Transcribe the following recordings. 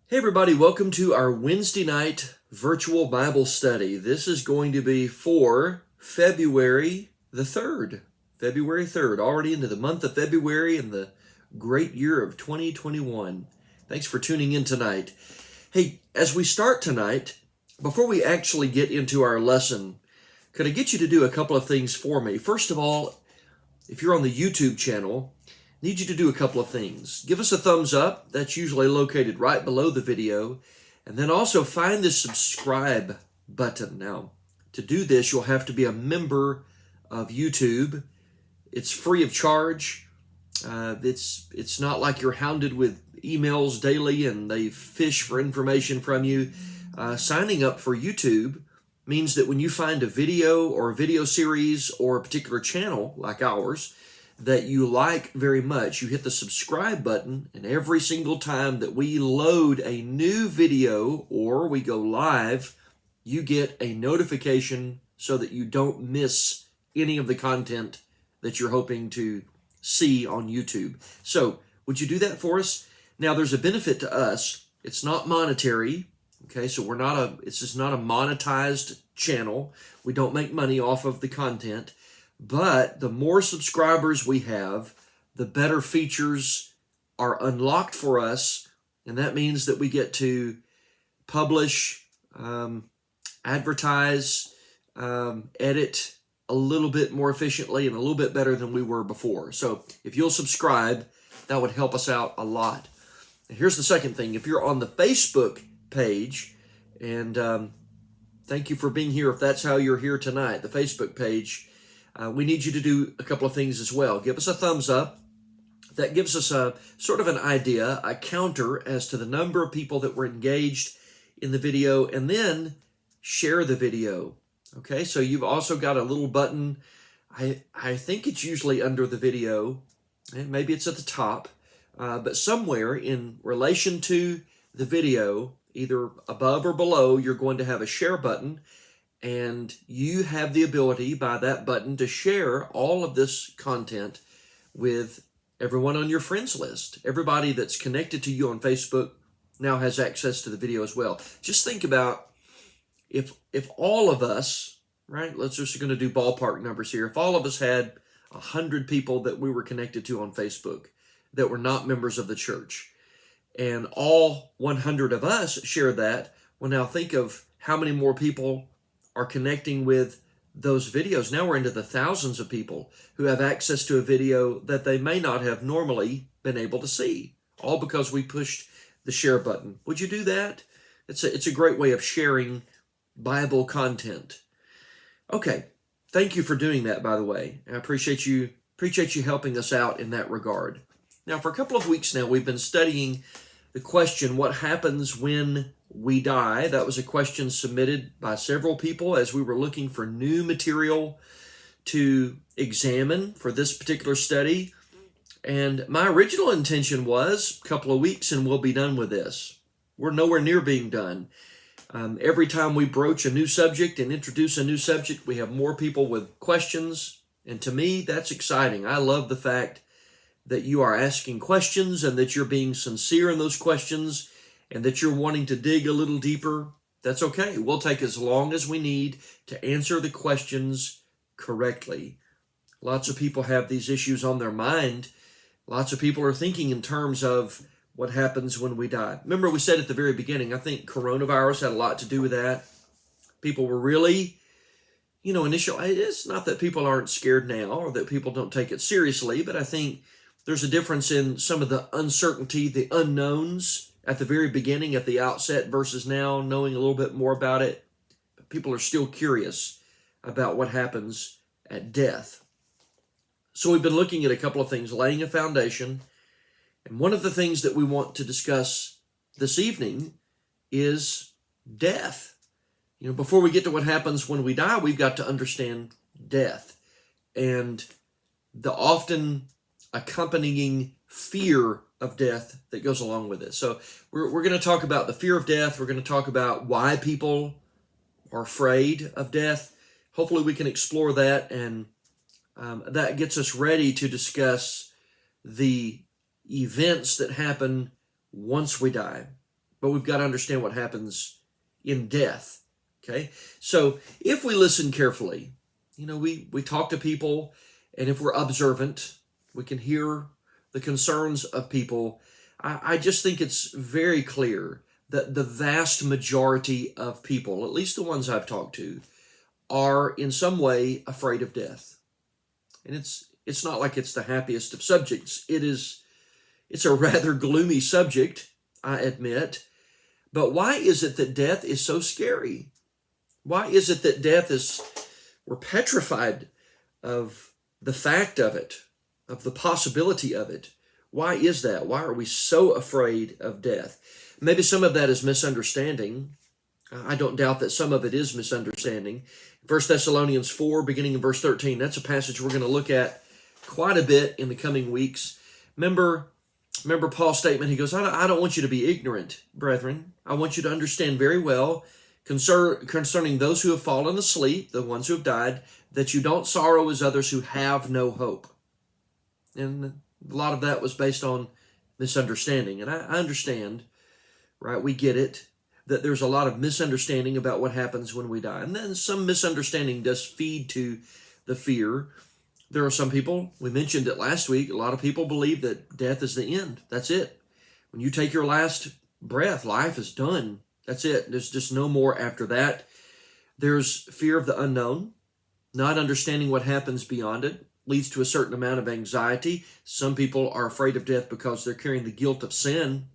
Hey everybody, welcome to our Wednesday night virtual Bible study. This is going to be for February the 3rd. February 3rd, already into the month of February and the great year of 2021. Thanks for tuning in tonight. Hey, as we start tonight, before we actually get into our lesson, could I get you to do a couple of things for me? First of all, if you're on the YouTube channel, need you to do a couple of things. Give us a thumbs up. That's usually located right below the video. And then also find the subscribe button. Now, to do this, you'll have to be a member of YouTube. It's free of charge. It's not like you're hounded with emails daily and they fish for information from you. Signing up for YouTube means that when you find a video or a video series or a particular channel like ours that you like very much, you hit the subscribe button, and every single time that we load a new video or we go live, you get a notification so that you don't miss any of the content that you're hoping to see on YouTube. So, would you do that for us? Now, there's a benefit to us. It's not monetary. Okay, so it's just not a monetized channel. We don't make money off of the content. But the more subscribers we have, the better features are unlocked for us. And that means that we get to publish, advertise, edit a little bit more efficiently and a little bit better than we were before. So if you'll subscribe, that would help us out a lot. And here's the second thing. If you're on the Facebook page, and thank you for being here if that's how you're here tonight, the Facebook page, we need you to do a couple of things as well. Give us a thumbs up. That gives us a sort of an idea, a counter as to the number of people that were engaged in the video, and then share the video. Okay, so you've also got a little button. I think it's usually under the video, and maybe it's at the top, but somewhere in relation to the video, either above or below, you're going to have a share button. And you have the ability by that button to share all of this content with everyone on your friends list. Everybody that's connected to you on Facebook now has access to the video as well. Just think about if all of us, right, let's just going to do ballpark numbers here. If all of us had 100 people that we were connected to on Facebook that were not members of the church, and all 100 of us share that, well, now think of how many more people are connecting with those videos. Now we're into the thousands of people who have access to a video that they may not have normally been able to see, all because we pushed the share button. Would you do that? It's a great way of sharing Bible content. Okay, thank you for doing that, by the way. I appreciate you helping us out in that regard. Now, for a couple of weeks now, we've been studying the question, what happens when we die? That was a question submitted by several people as we were looking for new material to examine for this particular study. And my original intention was a couple of weeks and we'll be done with this. We're nowhere near being done. Every time we broach a new subject and introduce a new subject, we have more people with questions. And to me, that's exciting. I love the fact that you are asking questions and that you're being sincere in those questions and that you're wanting to dig a little deeper. That's okay. We'll take as long as we need to answer the questions correctly. Lots of people have these issues on their mind. Lots of people are thinking in terms of what happens when we die. Remember, we said at the very beginning, I think coronavirus had a lot to do with that. People were really, initially, it's not that people aren't scared now or that people don't take it seriously, but I think there's a difference in some of the uncertainty, the unknowns at the very beginning, at the outset, versus now knowing a little bit more about it. People are still curious about what happens at death. So we've been looking at a couple of things, laying a foundation. And one of the things that we want to discuss this evening is death. Before we get to what happens when we die, we've got to understand death and the often accompanying fear of death that goes along with it. So we're going to talk about the fear of death. We're going to talk about why people are afraid of death. Hopefully we can explore that, and that gets us ready to discuss the events that happen once we die. but we've got to understand what happens in death. Okay? So if we listen carefully, we talk to people, and if we're observant, we can hear the concerns of people. I just think it's very clear that the vast majority of people, at least the ones I've talked to, are in some way afraid of death. And it's not like it's the happiest of subjects. It's a rather gloomy subject, I admit. But why is it that death is so scary? Why is it that we're petrified of the fact of it, of the possibility of it? Why is that? Why are we so afraid of death? Maybe some of that is misunderstanding. I don't doubt that some of it is misunderstanding. 1 Thessalonians 4, beginning in verse 13, that's a passage we're going to look at quite a bit in the coming weeks. Remember Paul's statement. He goes, I don't want you to be ignorant, brethren. I want you to understand very well concerning those who have fallen asleep, the ones who have died, that you don't sorrow as others who have no hope. And a lot of that was based on misunderstanding. And I understand, right? We get it, that there's a lot of misunderstanding about what happens when we die. And then some misunderstanding does feed to the fear. There are some people, we mentioned it last week, a lot of people believe that death is the end. That's it. When you take your last breath, life is done. That's it. There's just no more after that. There's fear of the unknown. Not understanding what happens beyond it leads to a certain amount of anxiety. Some people are afraid of death because they're carrying the guilt of sin.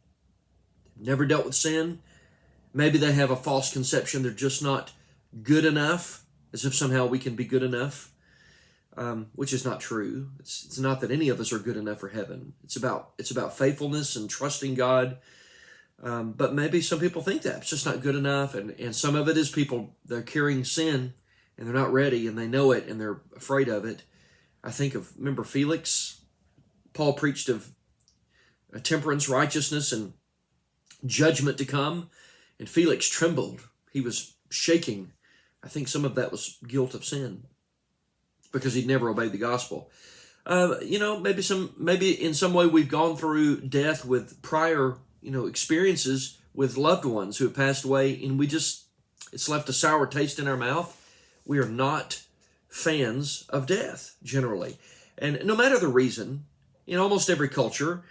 Never dealt with sin. Maybe they have a false conception they're just not good enough, as if somehow we can be good enough, which is not true. It's not that any of us are good enough for heaven. It's about faithfulness and trusting God. But maybe some people think that it's just not good enough, and some of it is people, they're carrying sin and they're not ready and they know it and they're afraid of it. Remember Felix? Paul preached of temperance, righteousness, and judgment to come, and Felix trembled. He was shaking. I think some of that was guilt of sin because he'd never obeyed the gospel. Maybe in some way we've gone through death with prior experiences with loved ones who have passed away, and it's left a sour taste in our mouth. We are not fans of death generally. And no matter the reason, in almost every culture,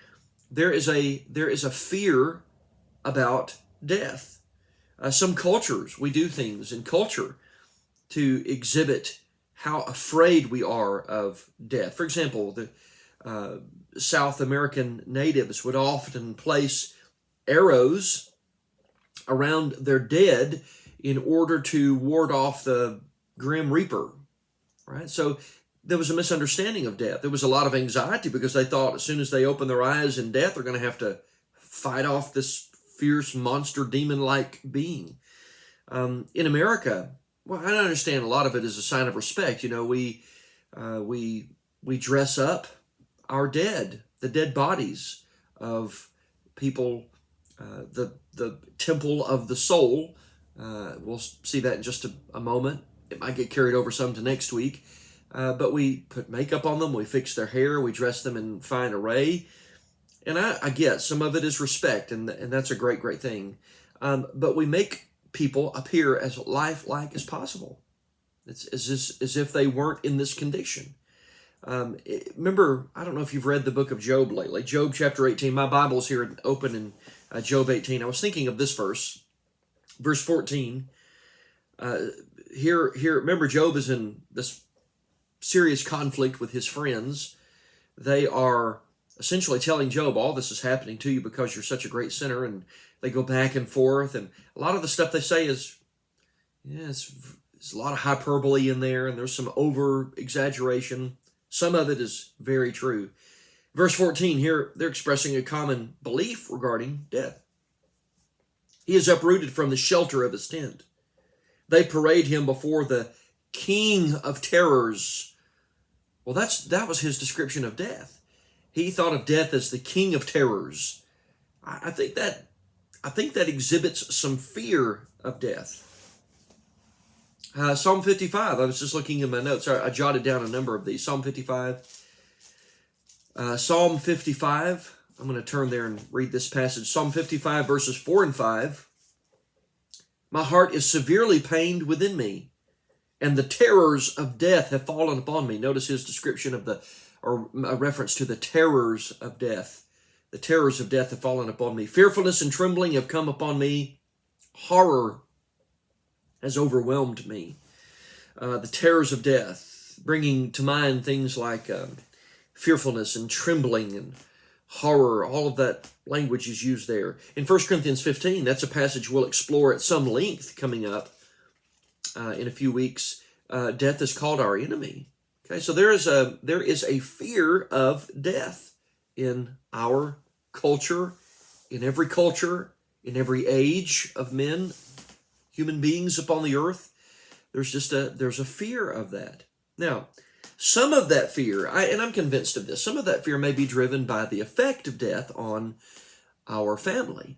there is a fear about death. Some cultures, we do things in culture to exhibit how afraid we are of death. For example, the South American natives would often place arrows around their dead in order to ward off the Grim Reaper, right? So there was a misunderstanding of death. There was a lot of anxiety because they thought as soon as they open their eyes in death, they're going to have to fight off this fierce monster demon-like being. In America, well, I understand a lot of it is a sign of respect. We dress up our dead, the dead bodies of people, the temple of the soul. We'll see that in just a moment. It might get carried over some to next week. But we put makeup on them, we fix their hair, we dress them in fine array. And I get some of it is respect, and that's a great, great thing. But we make people appear as lifelike as possible. It's as if they weren't in this condition. Remember, I don't know if you've read the book of Job lately. Job chapter 18. My Bible's here open in Job 18. I was thinking of this verse 14. Here, remember, Job is in this serious conflict with his friends. They are essentially telling Job, all this is happening to you because you're such a great sinner, and they go back and forth, and a lot of the stuff they say is, there's a lot of hyperbole in there, and there's some over-exaggeration. Some of it is very true. Verse 14 here, they're expressing a common belief regarding death. He is uprooted from the shelter of his tent. They parade him before the king of terrors. Well, that was his description of death. He thought of death as the king of terrors. I think that exhibits some fear of death. Psalm 55. I was just looking in my notes. I jotted down a number of these. Psalm 55. Psalm 55. I'm going to turn there and read this passage. Psalm 55, verses 4 and 5. My heart is severely pained within me, and the terrors of death have fallen upon me. Notice his description of or a reference to the terrors of death. The terrors of death have fallen upon me. Fearfulness and trembling have come upon me. Horror has overwhelmed me. The terrors of death, bringing to mind things like fearfulness and trembling and horror. All of that language is used there. In 1 Corinthians 15, that's a passage we'll explore at some length coming up in a few weeks. Death is called our enemy. Okay, so there is a fear of death in our culture, in every age of men, human beings upon the earth. There's a fear of that. Now, some of that fear, and I'm convinced of this, some of that fear may be driven by the effect of death on our family.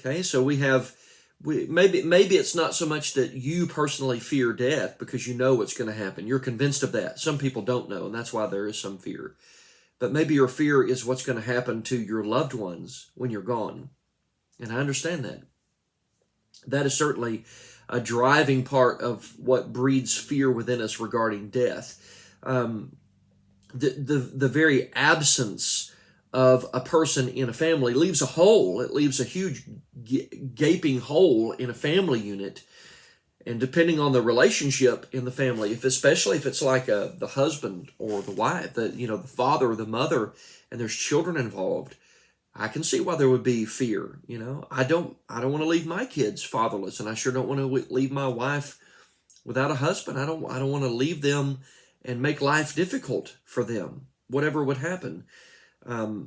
Okay, so maybe it's not so much that you personally fear death because you know what's going to happen. You're convinced of that. Some people don't know, and that's why there is some fear. But maybe your fear is what's going to happen to your loved ones when you're gone. And I understand that. That is certainly a driving part of what breeds fear within us regarding death. The very absence of a person in a family leaves a hole. It leaves a huge gaping hole in a family unit. And depending on the relationship in the family, especially if it's like the husband or the wife, the father or the mother, and there's children involved, I can see why there would be fear. I don't want to leave my kids fatherless, and I sure don't want to leave my wife without a husband. I don't want to leave them and make life difficult for them, whatever would happen.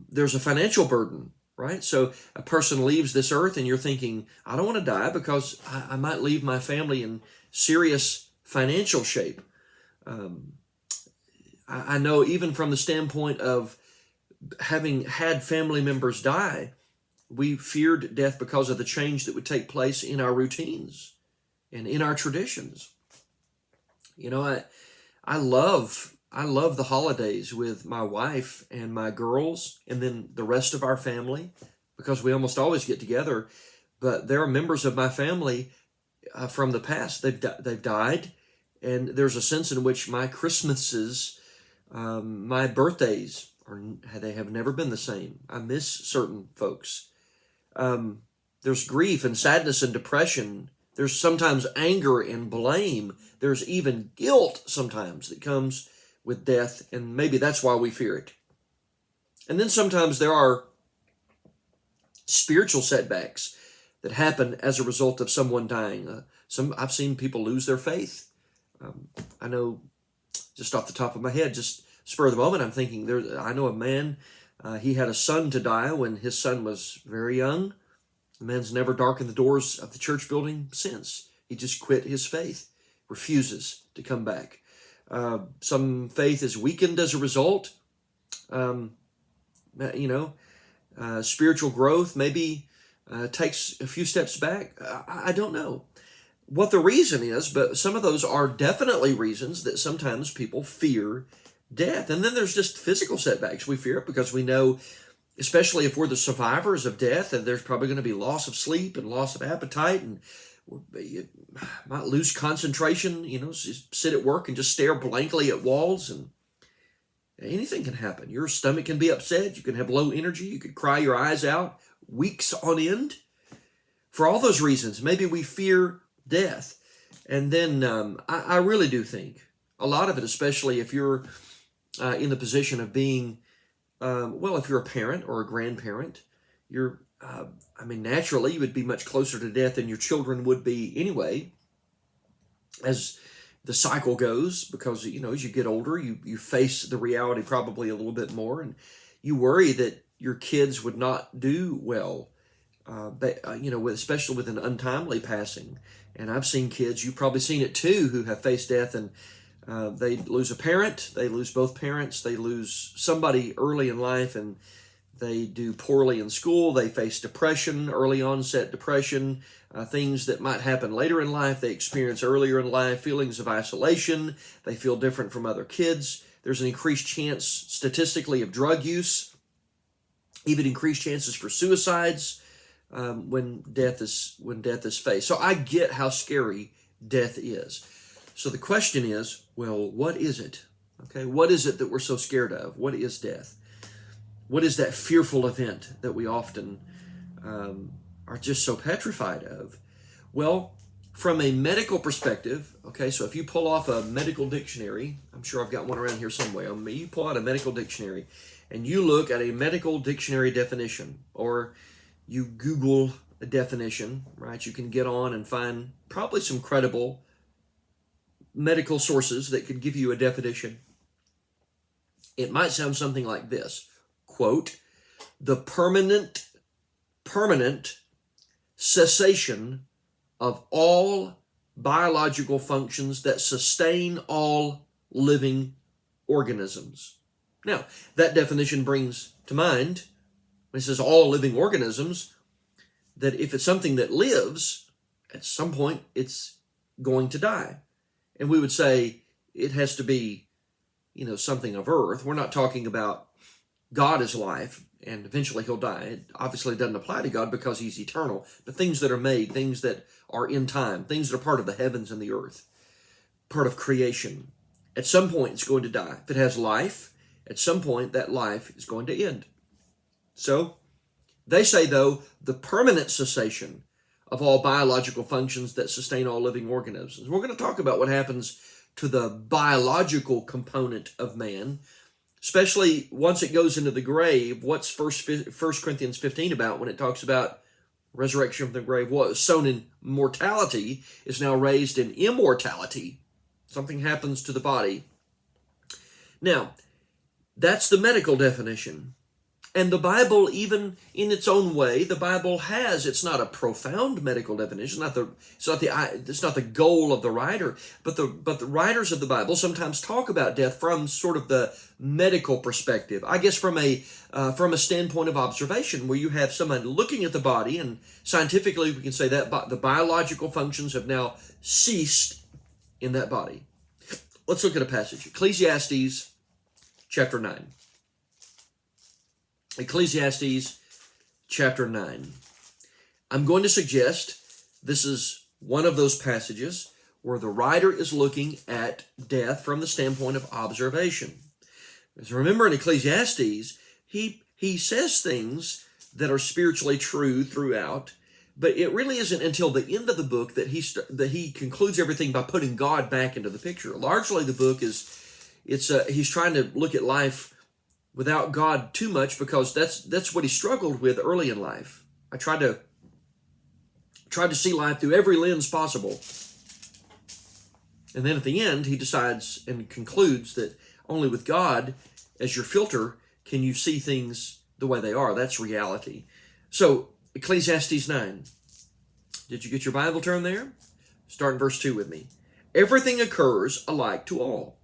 There's a financial burden, right? So a person leaves this earth and you're thinking, I don't want to die because I might leave my family in serious financial shape. I know even from the standpoint of having had family members die, we feared death because of the change that would take place in our routines and in our traditions. I love the holidays with my wife and my girls and then the rest of our family because we almost always get together. But there are members of my family from the past, they've died, and there's a sense in which my Christmases, my birthdays, they have never been the same. I miss certain folks. There's grief and sadness and depression. There's sometimes anger and blame. There's even guilt sometimes that comes with death, and maybe that's why we fear it. And then sometimes there are spiritual setbacks that happen as a result of someone dying. I've seen people lose their faith. I know, just off the top of my head, just spur of the moment, I'm thinking, I know a man, he had a son to die when his son was very young. The man's never darkened the doors of the church building since. He just quit his faith, refuses to come back. Some faith is weakened as a result. Spiritual growth maybe takes a few steps back. I don't know what the reason is, but some of those are definitely reasons that sometimes people fear death. And then there's just physical setbacks. We fear it because we know, especially if we're the survivors of death, that there's probably going to be loss of sleep and loss of appetite, and you might lose concentration, sit at work and just stare blankly at walls, and anything can happen. Your stomach can be upset. You can have low energy. You could cry your eyes out weeks on end. For all those reasons, maybe we fear death. And then I really do think a lot of it, especially if you're in the position of being, if you're a parent or a grandparent, naturally you would be much closer to death than your children would be anyway, as the cycle goes, because, as you get older, you face the reality probably a little bit more, and you worry that your kids would not do well, especially with an untimely passing. And I've seen kids, you've probably seen it too, who have faced death, and they lose a parent, they lose both parents, they lose somebody early in life, and they do poorly in school, they face depression, early onset depression, things that might happen later in life, they experience earlier in life, feelings of isolation, they feel different from other kids. There's an increased chance statistically of drug use. even increased chances for suicides when death is faced. So I get how scary death is. So the question is, well, what is it? Okay, what is it that we're so scared of? What is death? What is that fearful event that we often are just so petrified of? Well, from a medical perspective, okay, so if you pull off a medical dictionary, I'm sure I've got one around here somewhere. You pull out a medical dictionary and you look at a medical dictionary definition, or you Google a definition, right? You can get on and find probably some credible medical sources that could give you a definition. It might sound something like this, quote, the permanent cessation of all biological functions that sustain all living organisms. Now, that definition brings to mind, when it says all living organisms, that if it's something that lives, at some point it's going to die. And we would say it has to be, something of earth. We're not talking about God is life and eventually he'll die. It obviously doesn't apply to God because he's eternal, but things that are made, things that are in time, things that are part of the heavens and the earth, part of creation, at some point it's going to die. If it has life, at some point that life is going to end. So they say, though, the permanent cessation of all biological functions that sustain all living organisms. We're going to talk about what happens to the biological component of man, especially once it goes into the grave. What's First Corinthians 15 about when it talks about resurrection from the grave? What was sown in mortality is now raised in immortality. Something happens to the body. Now, that's the medical definition. And the Bible, even in its own way, the Bible has, it's not a profound medical definition, it's not the goal of the writer, but the writers of the Bible sometimes talk about death from sort of the medical perspective. I guess from a standpoint of observation, where you have someone looking at the body, and scientifically we can say that the biological functions have now ceased in that body. Let's look at a passage, Ecclesiastes chapter 9. Ecclesiastes chapter 9. I'm going to suggest this is one of those passages where the writer is looking at death from the standpoint of observation. Because remember, in Ecclesiastes, he says things that are spiritually true throughout, but it really isn't until the end of the book that he concludes everything by putting God back into the picture. Largely, the book he's trying to look at life without God too much, because that's what he struggled with early in life. I tried to see life through every lens possible. And then at the end, he decides and concludes that only with God as your filter can you see things the way they are. That's reality. So, Ecclesiastes 9. Did you get your Bible turned there? Start in verse 2 with me. Everything occurs alike to all.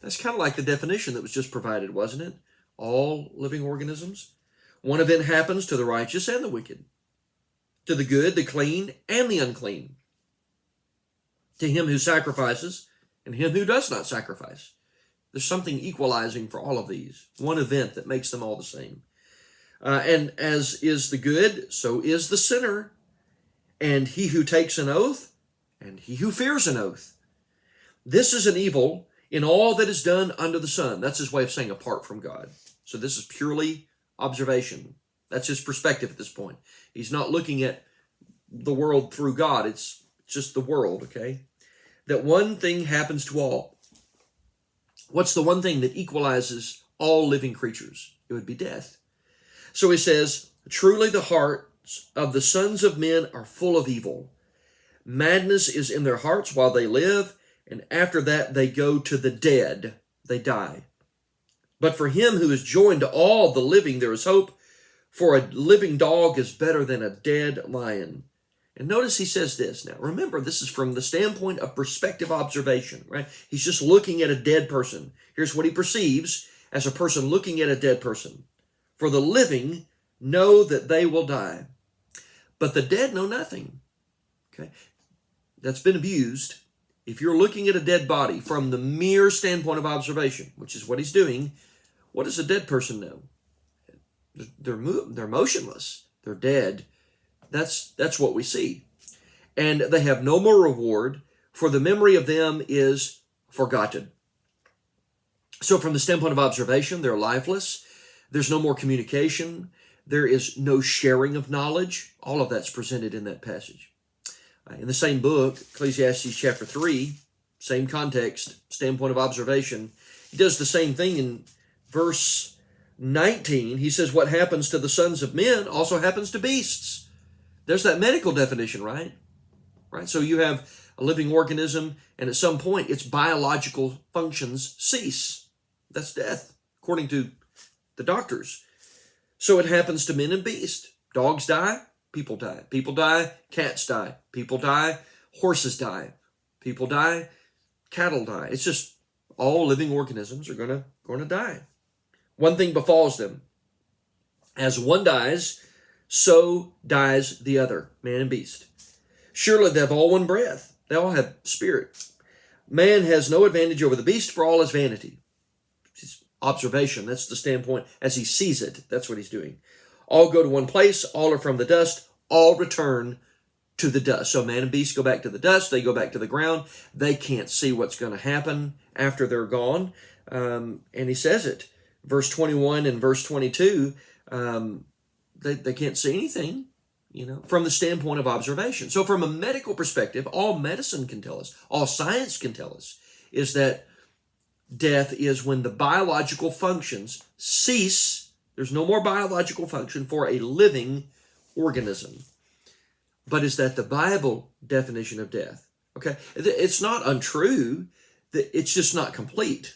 That's kind of like the definition that was just provided, wasn't it? All living organisms. One event happens to the righteous and the wicked, to the good, the clean, and the unclean, to him who sacrifices and him who does not sacrifice. There's something equalizing for all of these. One event that makes them all the same. And as is the good, so is the sinner, and he who takes an oath, and he who fears an oath. This is an evil in all that is done under the sun. That's his way of saying apart from God. So this is purely observation. That's his perspective at this point. He's not looking at the world through God. It's just the world, okay? That one thing happens to all. What's the one thing that equalizes all living creatures? It would be death. So he says, truly the hearts of the sons of men are full of evil. Madness is in their hearts while they live, and after that they go to the dead. They die. But for him who is joined to all the living, there is hope, for a living dog is better than a dead lion. And notice he says this. Now, remember, this is from the standpoint of perspective observation, right? He's just looking at a dead person. Here's what he perceives as a person looking at a dead person. For the living know that they will die, but the dead know nothing. Okay? That's been abused. If you're looking at a dead body from the mere standpoint of observation, which is what he's doing, what does a dead person know? They're motionless. They're dead. That's what we see. And they have no more reward, for the memory of them is forgotten. So from the standpoint of observation, they're lifeless. There's no more communication. There is no sharing of knowledge. All of that's presented in that passage. In the same book, Ecclesiastes chapter 3, same context, standpoint of observation, he does the same thing in verse 19. He says, what happens to the sons of men also happens to beasts. There's that medical definition, right? So you have a living organism, and at some point its biological functions cease. That's death, according to the doctors. So it happens to men and beasts. Dogs die, people die. People die, cats die. People die, horses die. People die, cattle die. It's just all living organisms are going to die. One thing befalls them. As one dies, so dies the other, man and beast. Surely they have all one breath. They all have spirit. Man has no advantage over the beast, for all is vanity. It's observation. That's the standpoint as he sees it. That's what he's doing. All go to one place. All are from the dust. All return to the dust. So man and beast go back to the dust. They go back to the ground. They can't see what's going to happen after they're gone. And he says it. Verse 21 and verse 22, they can't see anything, from the standpoint of observation. So from a medical perspective, all medicine can tell us, all science can tell us, is that death is when the biological functions cease. There's no more biological function for a living organism. But is that the Bible definition of death? Okay, it's not untrue. It's just not complete.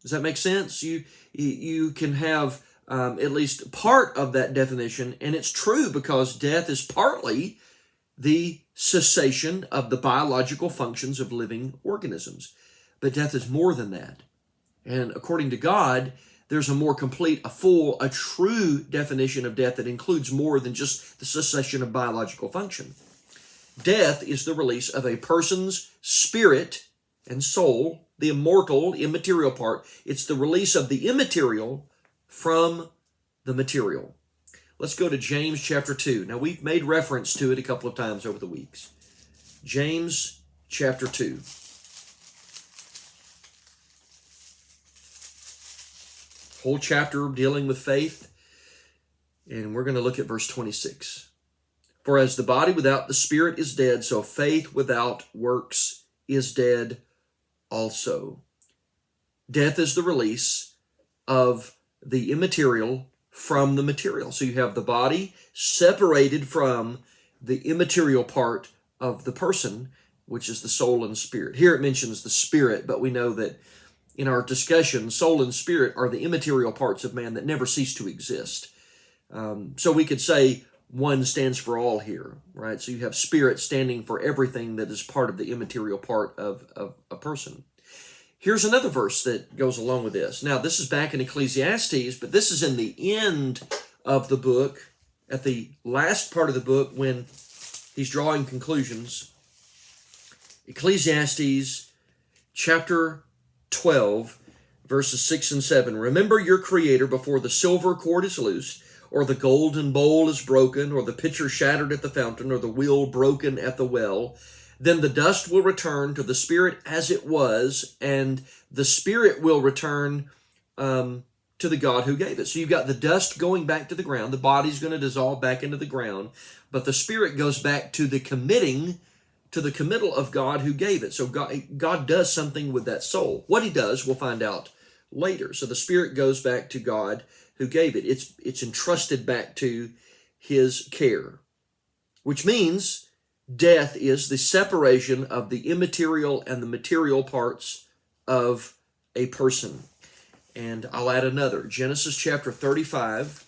Does that make sense? You can have at least part of that definition, and it's true because death is partly the cessation of the biological functions of living organisms. But death is more than that. And according to God, there's a more complete, a true definition of death that includes more than just the cessation of biological function. Death is the release of a person's spirit and soul, the immortal, immaterial part. It's the release of the immaterial from the material. Let's go to James chapter 2. Now, we've made reference to it a couple of times over the weeks. James chapter 2. Whole chapter dealing with faith. And we're going to look at verse 26. For as the body without the spirit is dead, so faith without works is dead also. Death is the release of the immaterial from the material. So you have the body separated from the immaterial part of the person, which is the soul and spirit. Here it mentions the spirit, but we know that in our discussion, soul and spirit are the immaterial parts of man that never cease to exist. So we could say one stands for all here, right? So you have spirit standing for everything that is part of the immaterial part of a person. Here's another verse that goes along with this. Now, this is back in Ecclesiastes, but this is in the end of the book, at the last part of the book when he's drawing conclusions. Ecclesiastes chapter 12, verses 6 and 7. Remember your Creator before the silver cord is loosed, or the golden bowl is broken, or the pitcher shattered at the fountain, or the wheel broken at the well. Then the dust will return to the spirit as it was, and the spirit will return to the God who gave it. So you've got the dust going back to the ground. The body's going to dissolve back into the ground, but the spirit goes back to the committal of God who gave it. So God does something with that soul. What he does, we'll find out later. So the spirit goes back to God who gave it. It's entrusted back to his care, which means death is the separation of the immaterial and the material parts of a person. And I'll add another. Genesis chapter 35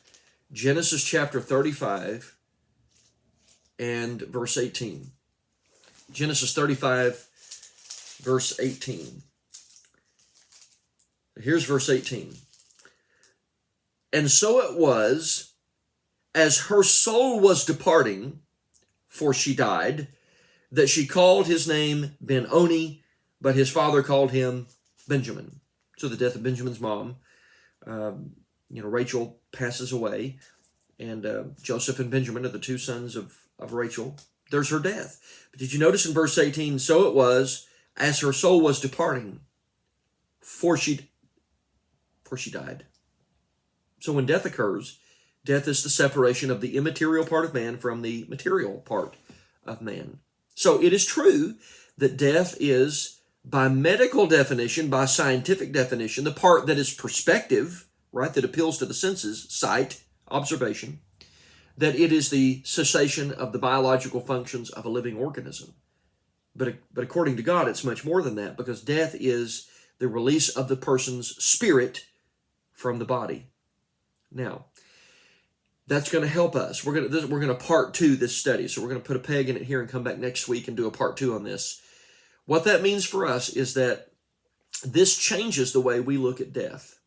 and verse 18. Genesis 35, verse 18. Here's verse 18. And so it was, as her soul was departing, for she died, that she called his name Ben-Oni, but his father called him Benjamin. So the death of Benjamin's mom. Rachel passes away, and Joseph and Benjamin are the two sons of Rachel. There's her death. But did you notice in verse 18, so it was, as her soul was departing, for she died. So when death occurs, death is the separation of the immaterial part of man from the material part of man. So it is true that death is, by medical definition, by scientific definition, the part that is perspective, right, that appeals to the senses, sight, observation, that it is the cessation of the biological functions of a living organism. But according to God, it's much more than that, because death is the release of the person's spirit from the body. Now, that's going to help us. We're going to part two this study. So we're going to put a peg in it here and come back next week and do a part two on this. What that means for us is that this changes the way we look at death.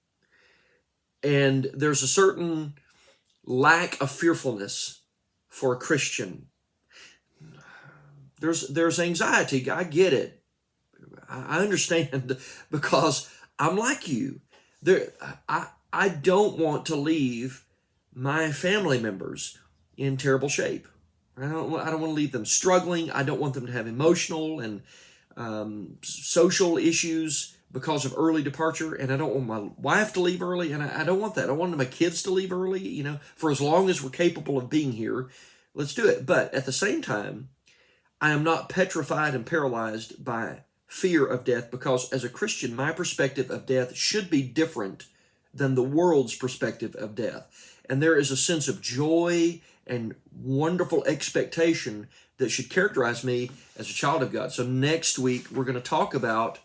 And there's a certain lack of fearfulness for a Christian. There's anxiety. I get it. I understand, because I'm like you. I don't want to leave my family members in terrible shape. I don't want to leave them struggling. I don't want them to have emotional and social issues because of early departure, and I don't want my wife to leave early, and I don't want that. I want my kids to leave early, for as long as we're capable of being here, let's do it. But at the same time, I am not petrified and paralyzed by fear of death, because as a Christian, my perspective of death should be different than the world's perspective of death. And there is a sense of joy and wonderful expectation that should characterize me as a child of God. So next week, we're going to talk about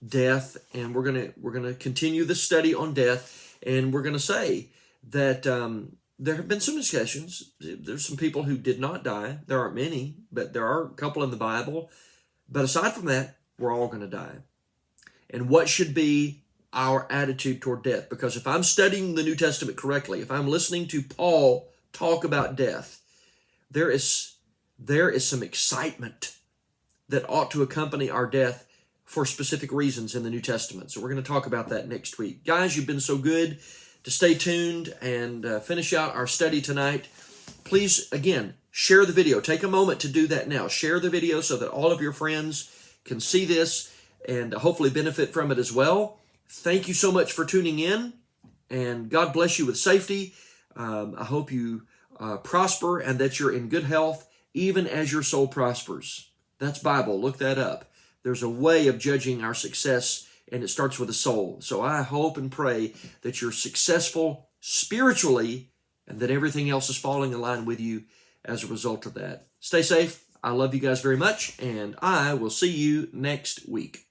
death, and we're going to continue the study on death, and we're going to say that there have been some discussions. There's some people who did not die. There aren't many, but there are a couple in the Bible. But aside from that, we're all going to die. And what should be our attitude toward death? Because if I'm studying the New Testament correctly, if I'm listening to Paul talk about death, there is some excitement that ought to accompany our death for specific reasons in the New Testament. So we're going to talk about that next week. Guys, you've been so good to stay tuned and finish out our study tonight. Please, again, share the video. Take a moment to do that now. Share the video so that all of your friends can see this and hopefully benefit from it as well. Thank you so much for tuning in, and God bless you with safety. I hope you prosper and that you're in good health, even as your soul prospers. That's Bible. Look that up. There's a way of judging our success, and it starts with the soul. So I hope and pray that you're successful spiritually and that everything else is falling in line with you as a result of that. Stay safe. I love you guys very much, and I will see you next week.